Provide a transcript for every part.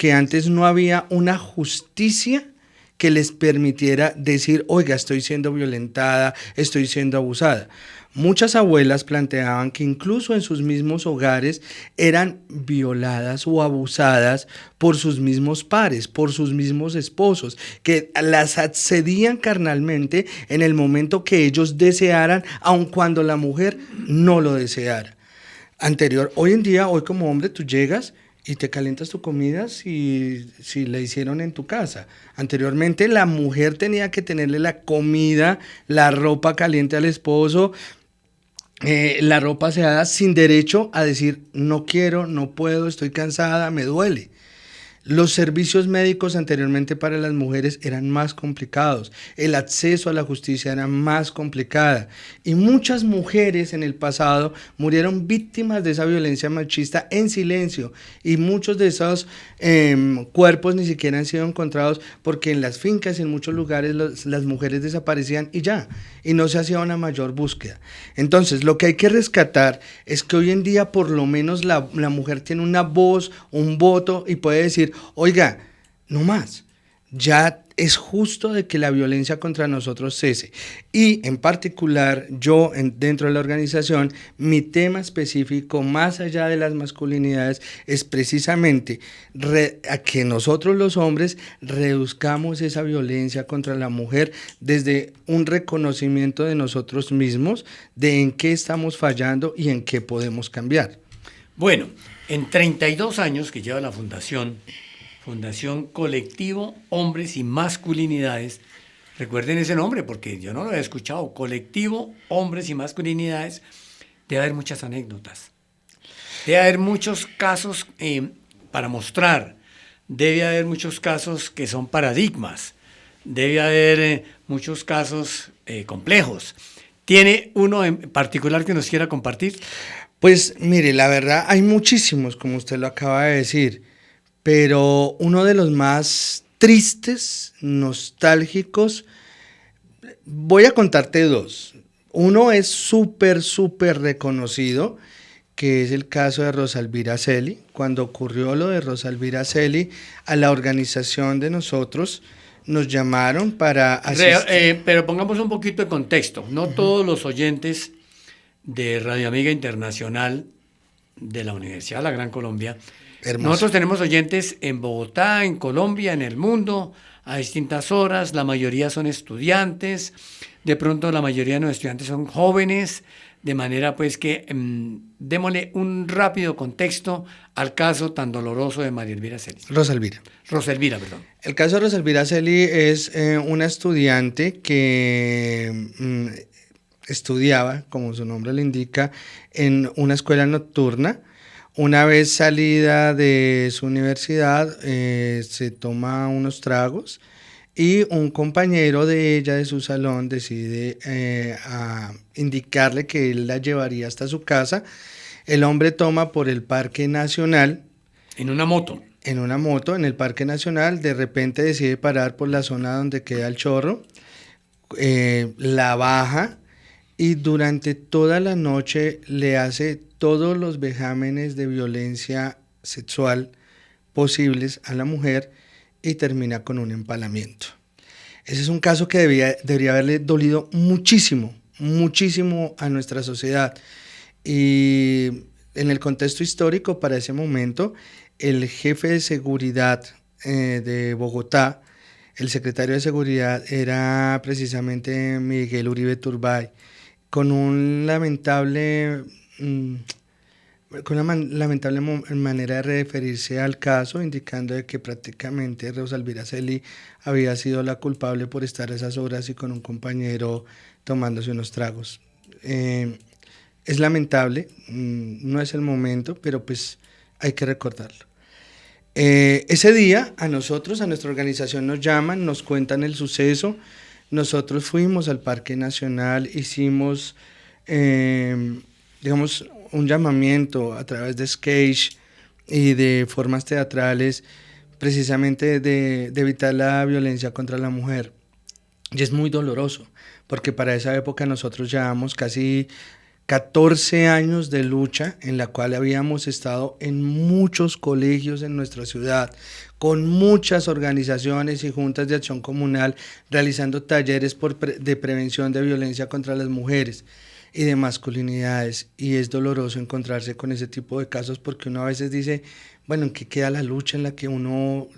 que antes no había una justicia que les permitiera decir, oiga, estoy siendo violentada, estoy siendo abusada. Muchas abuelas planteaban que incluso en sus mismos hogares eran violadas o abusadas por sus mismos pares, por sus mismos esposos, que las accedían carnalmente en el momento que ellos desearan, aun cuando la mujer no lo deseara. Hoy en día, hoy como hombre, tú llegas y te calientas tu comida si la hicieron en tu casa. Anteriormente la mujer tenía que tenerle la comida, la ropa caliente al esposo, la ropa aseada, sin derecho a decir no quiero, no puedo, estoy cansada, me duele. Los servicios médicos anteriormente para las mujeres eran más complicados, el acceso a la justicia era más complicada y muchas mujeres en el pasado murieron víctimas de esa violencia machista en silencio y muchos de esos cuerpos ni siquiera han sido encontrados porque en las fincas y en muchos lugares las mujeres desaparecían y ya, y no se hacía una mayor búsqueda. Entonces lo que hay que rescatar es que hoy en día por lo menos la mujer tiene una voz, un voto y puede decir, oiga, no más, ya es justo de que la violencia contra nosotros cese. Y en particular, dentro de la organización, mi tema específico, más allá de las masculinidades, es precisamente a que nosotros los hombres reduzcamos esa violencia contra la mujer desde un reconocimiento de nosotros mismos, de en qué estamos fallando y en qué podemos cambiar. Bueno, en 32 años que lleva la Fundación Colectivo Hombres y Masculinidades, recuerden ese nombre porque yo no lo había escuchado, Colectivo Hombres y Masculinidades, debe haber muchas anécdotas, debe haber muchos casos para mostrar, debe haber muchos casos que son paradigmas, debe haber muchos casos complejos. ¿Tiene uno en particular que nos quiera compartir? Pues mire, la verdad hay muchísimos, como usted lo acaba de decir, pero uno de los más tristes, nostálgicos, voy a contarte dos. Uno es súper reconocido, que es el caso de Rosalvira Celi. Cuando ocurrió lo de Rosalvira Celi, a la organización de nosotros nos llamaron para asistir. Pero pongamos un poquito de contexto. No todos los oyentes de Radio Amiga Internacional de la Universidad de la Gran Colombia. Hermoso. Nosotros tenemos oyentes en Bogotá, en Colombia, en el mundo, a distintas horas. La mayoría son estudiantes. De pronto la mayoría de los estudiantes son jóvenes. De manera pues que démosle un rápido contexto al caso tan doloroso de María Elvira Celi. Rosalvira, perdón. El caso de Rosalvira Celi es una estudiante que estudiaba, como su nombre le indica, en una escuela nocturna. Una vez salida de su universidad, se toma unos tragos y un compañero de ella, de su salón, decide a indicarle que él la llevaría hasta su casa. El hombre toma por el Parque Nacional. En una moto. En el Parque Nacional, de repente decide parar por la zona donde queda el chorro, la baja y durante toda la noche le hace todos los vejámenes de violencia sexual posibles a la mujer y termina con un empalamiento. Ese es un caso que debería haberle dolido muchísimo a nuestra sociedad. Y en el contexto histórico, para ese momento, el jefe de seguridad de Bogotá, el secretario de seguridad, era precisamente Miguel Uribe Turbay, con una lamentable manera de referirse al caso, indicando de que prácticamente Rosalvira Celi había sido la culpable por estar a esas horas y con un compañero tomándose unos tragos. Es lamentable, no es el momento, pero pues hay que recordarlo. Ese día a nosotros, a nuestra organización nos llaman, nos cuentan el suceso. Nosotros fuimos al Parque Nacional, hicimos, digamos, un llamamiento a través de sketch y de formas teatrales, precisamente de evitar la violencia contra la mujer. Y es muy doloroso, porque para esa época nosotros llevamos casi 14 años de lucha en la cual habíamos estado en muchos colegios en nuestra ciudad, con muchas organizaciones y juntas de acción comunal, realizando talleres de prevención de violencia contra las mujeres y de masculinidades. Y es doloroso encontrarse con ese tipo de casos porque uno a veces dice, bueno, ¿en qué queda la lucha en la que uno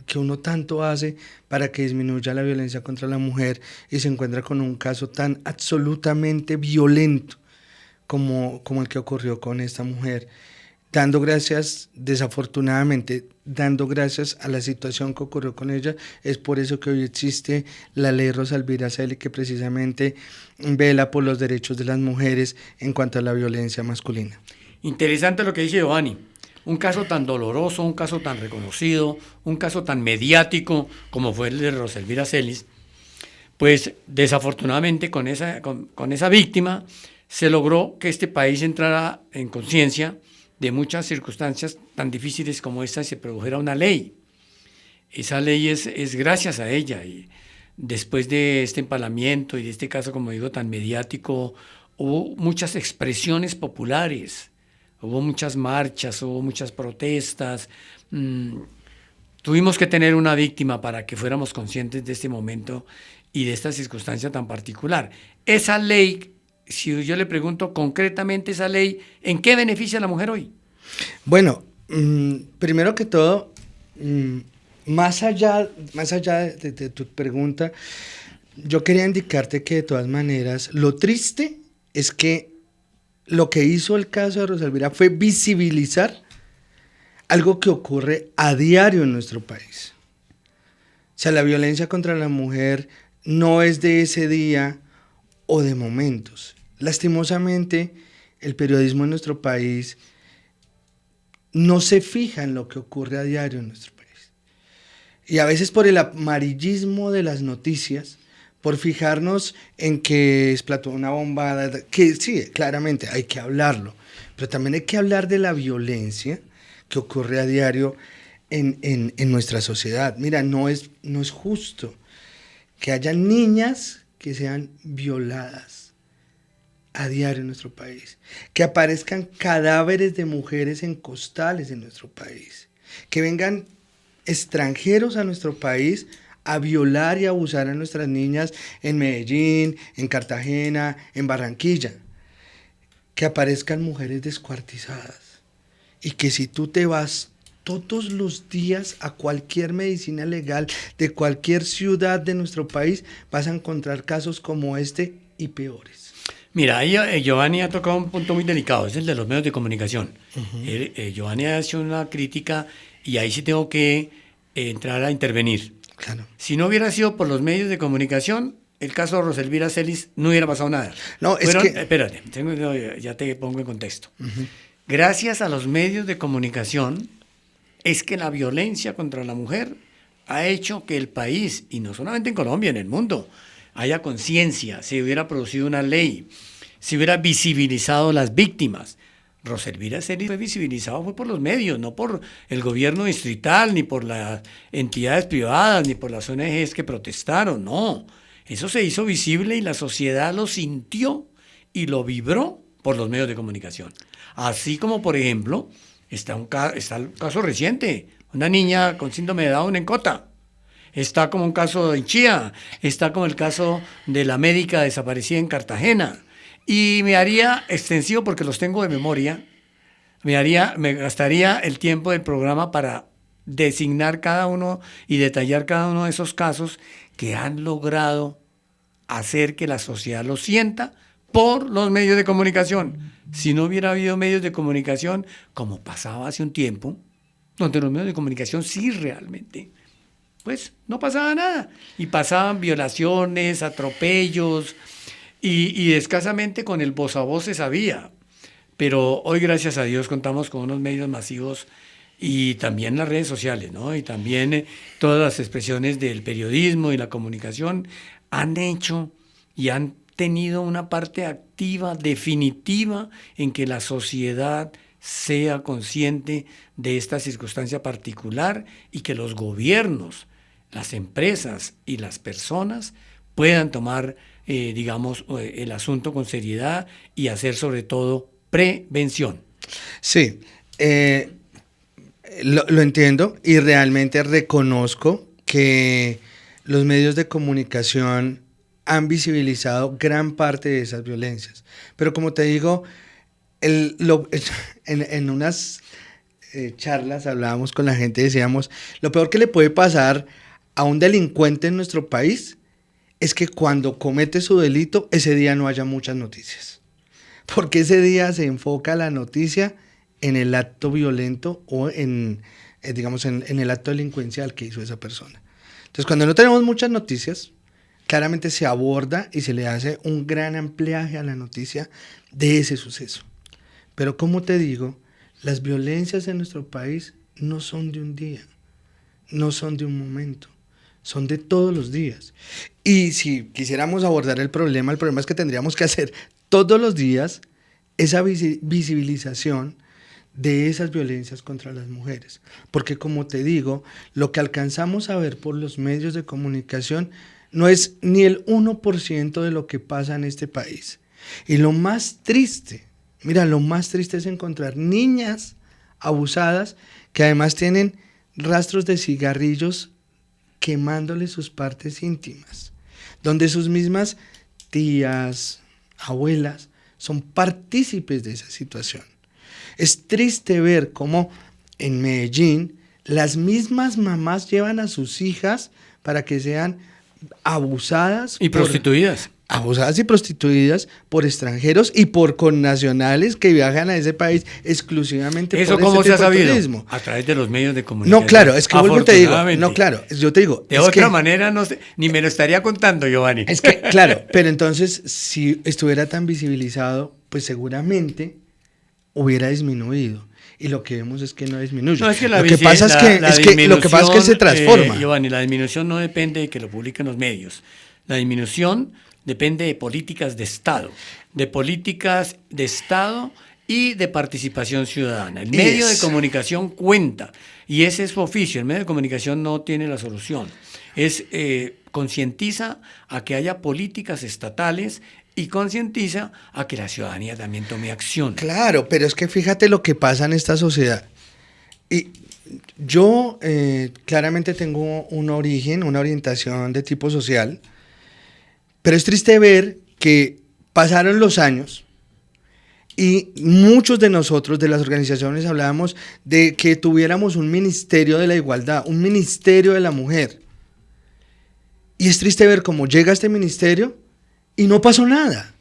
tanto hace para que disminuya la violencia contra la mujer? Y se encuentra con un caso tan absolutamente violento como el que ocurrió con esta mujer, dando gracias, desafortunadamente, dando gracias a la situación que ocurrió con ella. Es por eso que hoy existe la ley Rosa Elvira Celi, que precisamente vela por los derechos de las mujeres en cuanto a la violencia masculina. Interesante lo que dice Giovanni. Un caso tan doloroso, un caso tan reconocido, un caso tan mediático como fue el de Rosa Elvira Celis, pues desafortunadamente con esa víctima se logró que este país entrara en conciencia de muchas circunstancias tan difíciles como esta y se produjera una ley. Esa ley es gracias a ella, y después de este empalamiento y de este caso, como digo, tan mediático, hubo muchas expresiones populares, hubo muchas marchas, hubo muchas protestas. Tuvimos que tener una víctima para que fuéramos conscientes de este momento y de esta circunstancia tan particular. Esa ley, si yo le pregunto concretamente esa ley, ¿en qué beneficia a la mujer hoy? Bueno, primero que todo, más allá de tu pregunta, yo quería indicarte que de todas maneras, lo triste es que lo que hizo el caso de Rosa Elvira fue visibilizar algo que ocurre a diario en nuestro país. O sea, la violencia contra la mujer no es de ese día o de momentos. Lastimosamente, el periodismo en nuestro país no se fija en lo que ocurre a diario en nuestro país. Y a veces por el amarillismo de las noticias, por fijarnos en que explotó una bomba, que sí, claramente hay que hablarlo, pero también hay que hablar de la violencia que ocurre a diario en nuestra sociedad. Mira, no es justo que haya niñas que sean violadas a diario en nuestro país, que aparezcan cadáveres de mujeres en costales en nuestro país, que vengan extranjeros a nuestro país a violar y abusar a nuestras niñas en Medellín, en Cartagena, en Barranquilla, que aparezcan mujeres descuartizadas y que si tú te vas todos los días a cualquier medicina legal de cualquier ciudad de nuestro país, vas a encontrar casos como este y peores. Mira, Giovanni ha tocado un punto muy delicado, es el de los medios de comunicación. Giovanni ha hecho una crítica y ahí sí tengo que entrar a intervenir. Claro. Si no hubiera sido por los medios de comunicación, el caso de Rosa Elvira Celis no hubiera pasado nada. No, espérate, ya te pongo en contexto. Gracias a los medios de comunicación es que la violencia contra la mujer ha hecho que el país, y no solamente en Colombia, en el mundo, haya conciencia, se hubiera producido una ley, se hubiera visibilizado las víctimas. Rosa Elvira Celis fue visibilizado fue por los medios, no por el gobierno distrital, ni por las entidades privadas, ni por las ONGs que protestaron, no. Eso se hizo visible y la sociedad lo sintió y lo vibró por los medios de comunicación. Así como, por ejemplo, está el caso reciente, una niña con síndrome de Down en Cota. Está como un caso en Chía, está como el caso de la médica desaparecida en Cartagena. Y me haría extensivo, porque los tengo de memoria, me gastaría el tiempo del programa para designar cada uno y detallar cada uno de esos casos que han logrado hacer que la sociedad lo sienta por los medios de comunicación. Si no hubiera habido medios de comunicación, como pasaba hace un tiempo, donde los medios de comunicación sí realmente, pues no pasaba nada. Y pasaban violaciones, atropellos, y escasamente con el voz a voz se sabía. Pero hoy, gracias a Dios, contamos con unos medios masivos y también las redes sociales, ¿no? Y también todas las expresiones del periodismo y la comunicación han hecho y han tenido una parte activa, definitiva, en que la sociedad sea consciente de esta circunstancia particular y que los gobiernos, las empresas y las personas puedan tomar el asunto con seriedad y hacer sobre todo prevención. Sí, lo entiendo y realmente reconozco que los medios de comunicación han visibilizado gran parte de esas violencias. Pero como te digo, en unas charlas hablábamos con la gente y decíamos, lo peor que le puede pasar a un delincuente en nuestro país es que cuando comete su delito, ese día no haya muchas noticias. Porque ese día se enfoca la noticia en el acto violento o en el acto delincuencial que hizo esa persona. Entonces, cuando no tenemos muchas noticias, claramente se aborda y se le hace un gran ampliaje a la noticia de ese suceso. Pero como te digo, las violencias en nuestro país no son de un día, no son de un momento, son de todos los días. Y si quisiéramos abordar el problema es que tendríamos que hacer todos los días esa visibilización de esas violencias contra las mujeres. Porque como te digo, lo que alcanzamos a ver por los medios de comunicación no es ni el 1% de lo que pasa en este país. Y lo más triste, lo más triste es encontrar niñas abusadas que además tienen rastros de cigarrillos quemándole sus partes íntimas, donde sus mismas tías, abuelas, son partícipes de esa situación. Es triste ver cómo en Medellín las mismas mamás llevan a sus hijas para que sean abusadas y prostituidas. Abusadas y prostituidas por extranjeros y por connacionales que viajan a ese país exclusivamente ¿Eso por cómo se ha sabido? Turismo. A través de los medios de comunicación. No, claro, es que vuelvo y te digo. No, claro, yo te digo. De otra manera, no sé, ni me lo estaría contando, Giovanni. Es que, claro, pero entonces, si estuviera tan visibilizado, pues seguramente hubiera disminuido. Y lo que vemos es que no disminuye. No, es que lo que pasa es que se transforma. Giovanni, la disminución no depende de que lo publiquen los medios. La disminución depende de políticas de Estado, y de participación ciudadana. El medio de comunicación cuenta y ese es su oficio. El medio de comunicación no tiene la solución. Concientiza a que haya políticas estatales y concientiza a que la ciudadanía también tome acción. Claro, pero es que fíjate lo que pasa en esta sociedad. Y yo claramente tengo un origen, una orientación de tipo social, pero es triste ver que pasaron los años y muchos de nosotros, de las organizaciones, hablábamos de que tuviéramos un ministerio de la igualdad, un ministerio de la mujer. Y es triste ver cómo llega este ministerio y no pasó nada.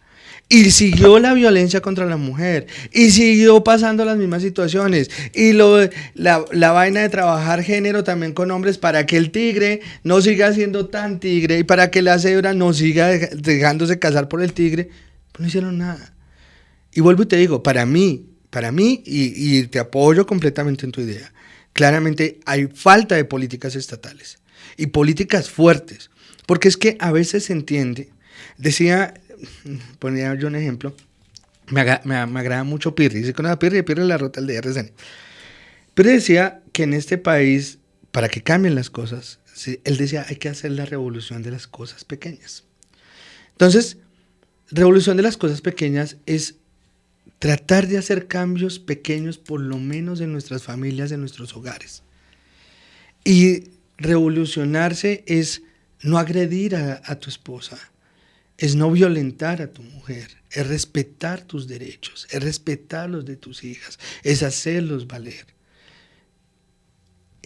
Y siguió la violencia contra la mujer. Y siguió pasando las mismas situaciones. Y la vaina de trabajar género también con hombres para que el tigre no siga siendo tan tigre y para que la cebra no siga dejándose cazar por el tigre. Pues no hicieron nada. Y vuelvo y te digo, para mí, y te apoyo completamente en tu idea, claramente hay falta de políticas estatales y políticas fuertes. Porque es que a veces se entiende, ponía yo un ejemplo, me agrada mucho Pirri, ¿sí conoce a Pirri? Pirri la rota el de RCN. Pirri decía que en este país, para que cambien las cosas, ¿sí? Él decía, hay que hacer la revolución de las cosas pequeñas. Entonces, revolución de las cosas pequeñas es tratar de hacer cambios pequeños, por lo menos en nuestras familias, en nuestros hogares. Y revolucionarse es no agredir a tu esposa, es no violentar a tu mujer, es respetar tus derechos, es respetar los de tus hijas, es hacerlos valer.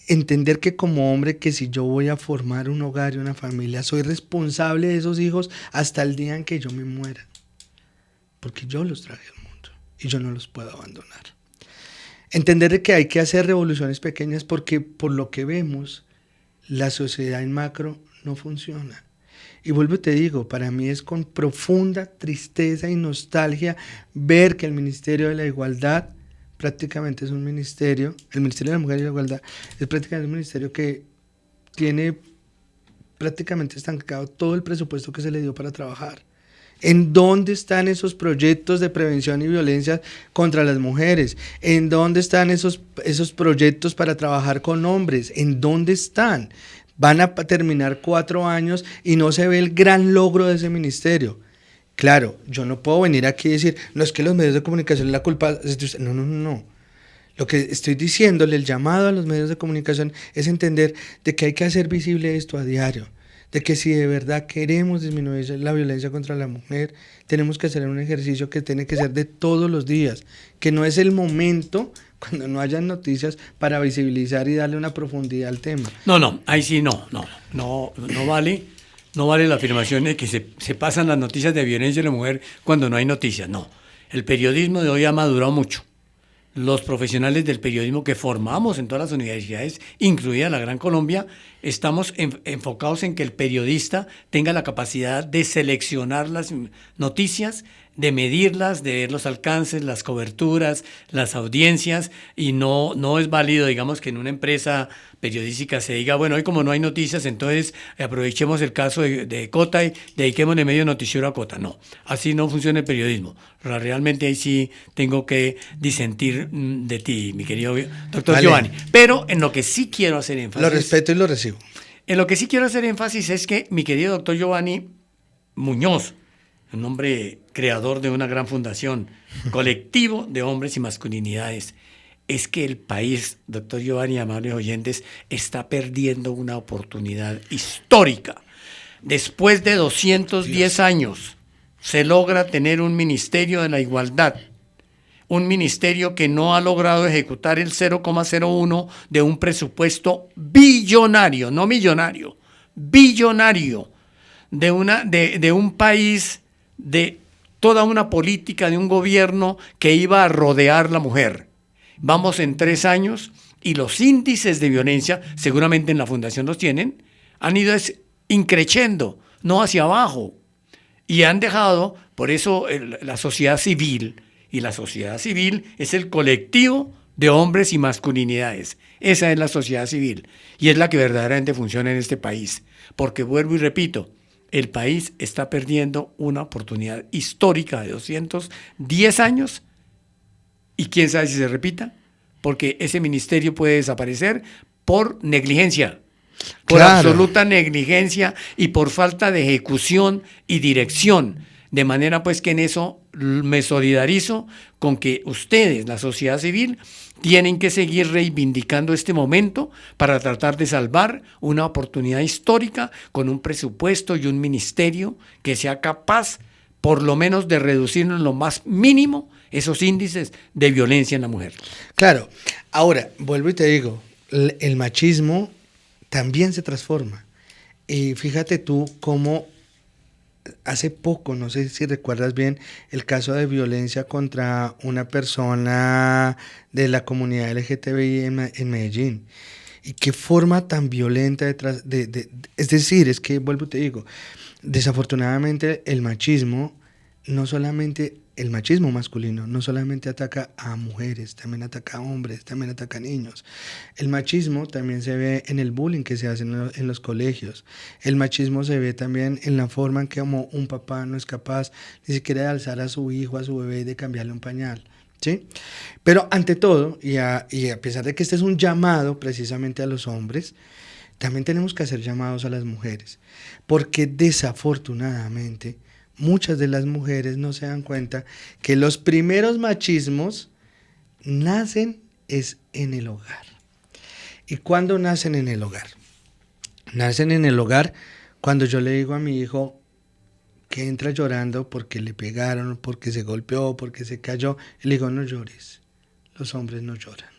Entender que como hombre, que si yo voy a formar un hogar y una familia, soy responsable de esos hijos hasta el día en que yo me muera. Porque yo los traje al mundo y yo no los puedo abandonar. Entender que hay que hacer revoluciones pequeñas porque por lo que vemos, la sociedad en macro no funciona. Y vuelvo y te digo, para mí es con profunda tristeza y nostalgia ver que el Ministerio de la Igualdad prácticamente es un ministerio, el Ministerio de la Mujer y la Igualdad es prácticamente un ministerio que tiene prácticamente estancado todo el presupuesto que se le dio para trabajar. ¿En dónde están esos proyectos de prevención y violencia contra las mujeres? ¿En dónde están esos proyectos para trabajar con hombres? ¿En dónde están? Van a terminar 4 años y no se ve el gran logro de ese ministerio. Claro, yo no puedo venir aquí y decir, no, es que los medios de comunicación la culpa es de usted. No, no, no, no. Lo que estoy diciéndole, el llamado a los medios de comunicación es entender de que hay que hacer visible esto a diario, de que si de verdad queremos disminuir la violencia contra la mujer, tenemos que hacer un ejercicio que tiene que ser de todos los días, que no es el momento cuando no hayan noticias para visibilizar y darle una profundidad al tema. No, ahí sí no vale. No vale la afirmación de que se pasan las noticias de violencia de la mujer cuando no hay noticias. No, el periodismo de hoy ha madurado mucho. Los profesionales del periodismo que formamos en todas las universidades, incluida la Gran Colombia, estamos enfocados en que el periodista tenga la capacidad de seleccionar las noticias, de medirlas, de ver los alcances, las coberturas, las audiencias, y no es válido, digamos, que en una empresa periodística se diga, bueno, hoy como no hay noticias, entonces aprovechemos el caso de Cota y dediquémosle medio noticiero a Cota. No, así no funciona el periodismo. Realmente ahí sí tengo que disentir de ti, mi querido doctor Giovanni. Pero en lo que sí quiero hacer énfasis... Lo respeto y lo recibo. En lo que sí quiero hacer énfasis es que mi querido doctor Giovanni Muñoz, un hombre creador de una gran fundación, colectivo de hombres y masculinidades, es que el país, doctor Giovanni, amables oyentes, está perdiendo una oportunidad histórica. Después de 210 años, se logra tener un ministerio de la igualdad, un ministerio que no ha logrado ejecutar el 0,01 de un presupuesto billonario, no millonario, billonario, de un país, de toda una política de un gobierno que iba a rodear la mujer. Vamos en 3 años y los índices de violencia, seguramente en la fundación los tienen, han ido increciendo, no hacia abajo, y han dejado, por eso la sociedad civil, y la sociedad civil es el colectivo de hombres y masculinidades. Esa es la sociedad civil y es la que verdaderamente funciona en este país, porque vuelvo y repito, el país está perdiendo una oportunidad histórica de 210 años y quién sabe si se repita, porque ese ministerio puede desaparecer por negligencia, por absoluta negligencia y por falta de ejecución y dirección. De manera pues que en eso me solidarizo con que ustedes, la sociedad civil, tienen que seguir reivindicando este momento para tratar de salvar una oportunidad histórica con un presupuesto y un ministerio que sea capaz por lo menos de reducir en lo más mínimo esos índices de violencia en la mujer. Claro, ahora vuelvo y te digo, el machismo también se transforma. Y fíjate tú cómo hace poco, no sé si recuerdas bien, el caso de violencia contra una persona de la comunidad LGTBI en Medellín. Y qué forma tan violenta detrás es decir, es que vuelvo y te digo, desafortunadamente el machismo masculino no solamente ataca a mujeres, también ataca a hombres, también ataca a niños. El machismo también se ve en el bullying que se hace en los colegios. El machismo se ve también en la forma en que como un papá no es capaz ni siquiera de alzar a su hijo, a su bebé y de cambiarle un pañal, ¿sí? Pero ante todo, y a pesar de que este es un llamado precisamente a los hombres, también tenemos que hacer llamados a las mujeres, porque desafortunadamente muchas de las mujeres no se dan cuenta que los primeros machismos nacen es en el hogar. ¿Y cuándo nacen en el hogar? Nacen en el hogar cuando yo le digo a mi hijo que entra llorando porque le pegaron, porque se golpeó, porque se cayó, y le digo, no llores, los hombres no lloran.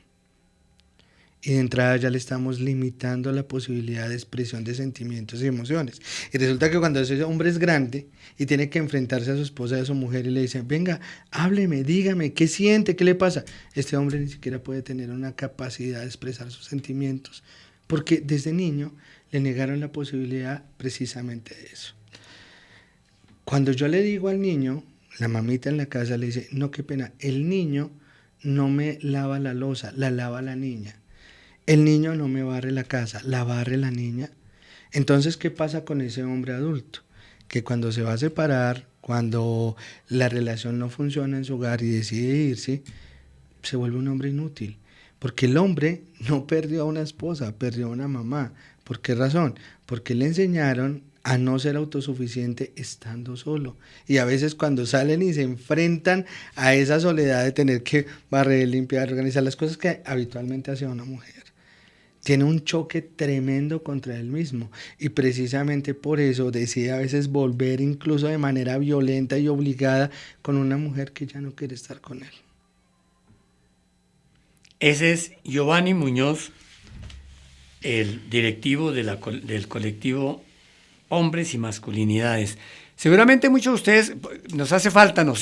Y de entrada ya le estamos limitando la posibilidad de expresión de sentimientos y emociones. Y resulta que cuando ese hombre es grande y tiene que enfrentarse a su esposa y a su mujer y le dice, venga, hábleme, dígame, ¿qué siente? ¿Qué le pasa? Este hombre ni siquiera puede tener una capacidad de expresar sus sentimientos, porque desde niño le negaron la posibilidad precisamente de eso. Cuando yo le digo al niño, la mamita en la casa le dice, no, qué pena, el niño no me lava la loza, la lava la niña. El niño no me barre la casa, la barre la niña. Entonces, ¿qué pasa con ese hombre adulto? Que cuando se va a separar, cuando la relación no funciona en su hogar y decide irse, se vuelve un hombre inútil. Porque el hombre no perdió a una esposa, perdió a una mamá, ¿Por qué razón? Porque le enseñaron a no ser autosuficiente estando solo. Y a veces cuando salen y se enfrentan a esa soledad de tener que barrer, limpiar, organizar las cosas que habitualmente hace una mujer, tiene un choque tremendo contra él mismo. Y precisamente por eso decide a veces volver incluso de manera violenta y obligada con una mujer que ya no quiere estar con él. Ese es Giovanni Muñoz, el directivo del colectivo Hombres y Masculinidades. Seguramente muchos de ustedes, nos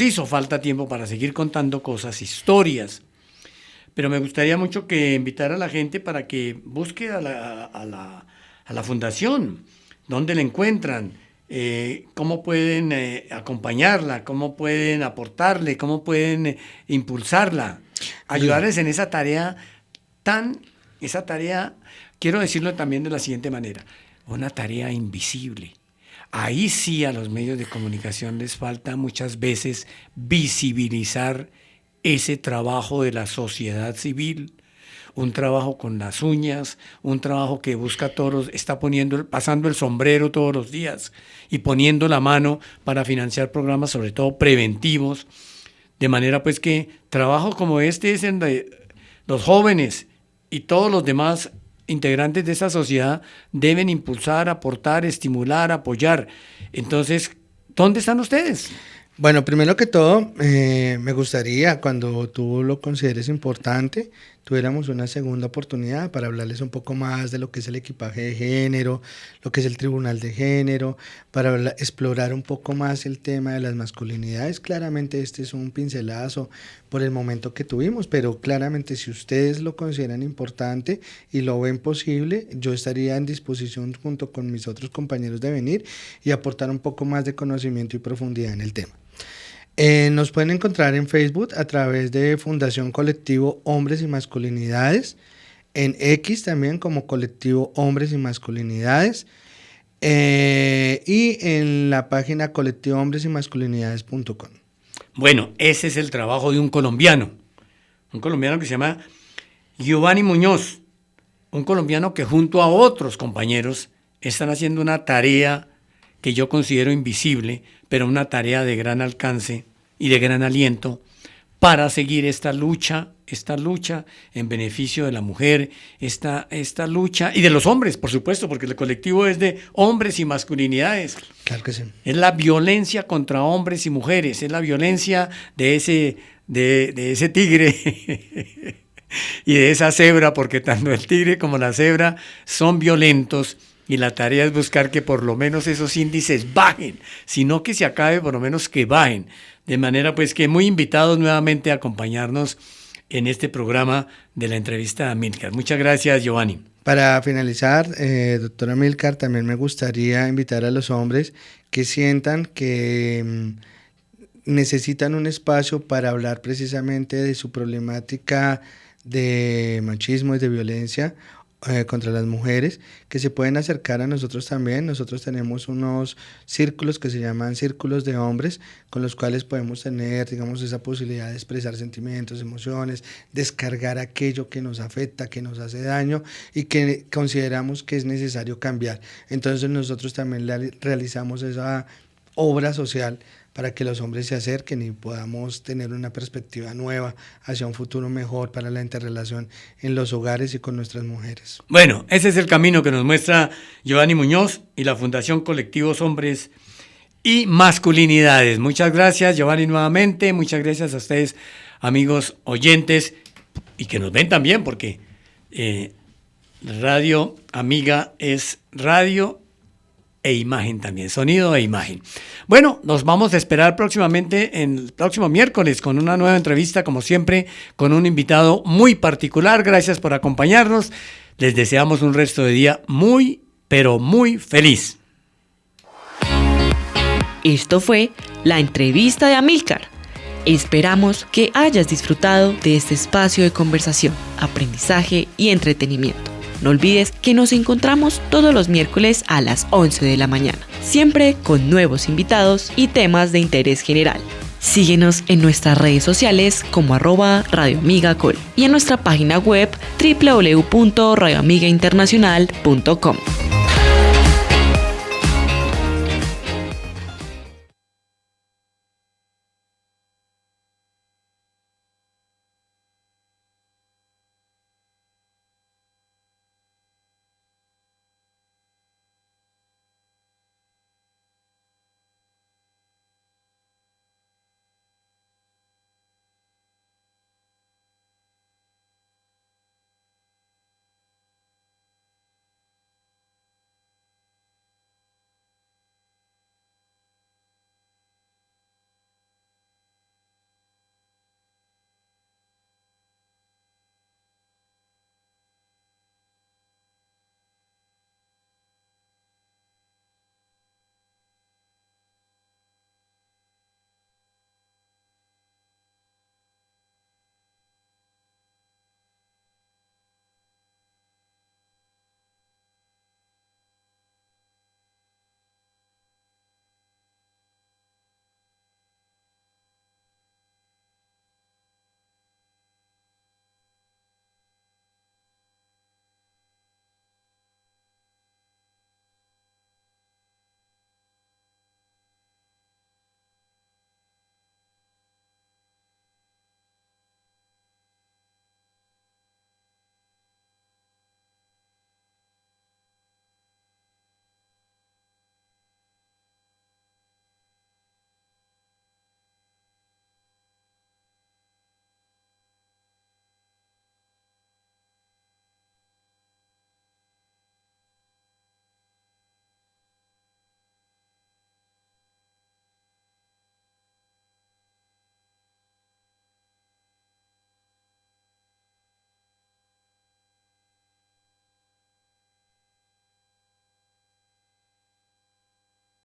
hizo falta tiempo para seguir contando cosas, historias, pero me gustaría mucho que invitara a la gente para que busque a la fundación, dónde la encuentran, cómo pueden acompañarla, cómo pueden aportarle, cómo pueden impulsarla, ayudarles en esa tarea quiero decirlo también de la siguiente manera, una tarea invisible. Ahí sí a los medios de comunicación les falta muchas veces visibilizar ese trabajo de la sociedad civil, un trabajo con las uñas, un trabajo que busca está pasando el sombrero todos los días y poniendo la mano para financiar programas, sobre todo preventivos, de manera pues que trabajo como este es en los jóvenes y todos los demás integrantes de esta sociedad deben impulsar, aportar, estimular, apoyar. Entonces, ¿dónde están ustedes? Bueno, primero que todo, me gustaría, cuando tú lo consideres importante, tuviéramos una segunda oportunidad para hablarles un poco más de lo que es el equipaje de género, lo que es el tribunal de género, para explorar un poco más el tema de las masculinidades. Claramente este es un pincelazo por el momento que tuvimos, pero claramente si ustedes lo consideran importante y lo ven posible, yo estaría en disposición junto con mis otros compañeros de venir y aportar un poco más de conocimiento y profundidad en el tema. Nos pueden encontrar en Facebook a través de Fundación Colectivo Hombres y Masculinidades, en X también como Colectivo Hombres y Masculinidades, y en la página colectivohombresymasculinidades.com. Bueno, ese es el trabajo de un colombiano que se llama Giovanni Muñoz, un colombiano que junto a otros compañeros están haciendo una tarea que yo considero invisible, pero una tarea de gran alcance y de gran aliento para seguir esta lucha en beneficio de la mujer, esta lucha, y de los hombres, por supuesto, porque el colectivo es de hombres y masculinidades. Claro que sí. Es la violencia contra hombres y mujeres, es la violencia de ese tigre y de esa cebra, porque tanto el tigre como la cebra son violentos. Y la tarea es buscar que por lo menos esos índices bajen, sino que se acabe, por lo menos que bajen. De manera pues que muy invitados nuevamente a acompañarnos en este programa de la entrevista a Amílcar. Muchas gracias, Giovanni. Para finalizar, doctora Amílcar, también me gustaría invitar a los hombres que sientan que necesitan un espacio para hablar precisamente de su problemática de machismo y de violencia contra las mujeres, que se pueden acercar a nosotros también. Nosotros tenemos unos círculos que se llaman círculos de hombres, con los cuales podemos tener, digamos, esa posibilidad de expresar sentimientos, emociones, descargar aquello que nos afecta, que nos hace daño y que consideramos que es necesario cambiar. Entonces nosotros también realizamos esa obra social para que los hombres se acerquen y podamos tener una perspectiva nueva hacia un futuro mejor para la interrelación en los hogares y con nuestras mujeres. Bueno, ese es el camino que nos muestra Giovanni Muñoz y la Fundación Colectivos Hombres y Masculinidades. Muchas gracias, Giovanni, nuevamente. Muchas gracias a ustedes, amigos oyentes, y que nos ven también, porque Radio Amiga es radio e imagen también, sonido e imagen. Bueno, nos vamos a esperar próximamente, el próximo miércoles, con una nueva entrevista, como siempre, con un invitado muy particular. Gracias por acompañarnos. Les deseamos un resto de día muy, pero muy feliz. Esto fue la entrevista de Amílcar. Esperamos que hayas disfrutado de este espacio de conversación, aprendizaje y entretenimiento. No olvides que nos encontramos todos los miércoles a las 11 de la mañana, siempre con nuevos invitados y temas de interés general. Síguenos en nuestras redes sociales como @radioamigacol y en nuestra página web www.radioamigainternacional.com.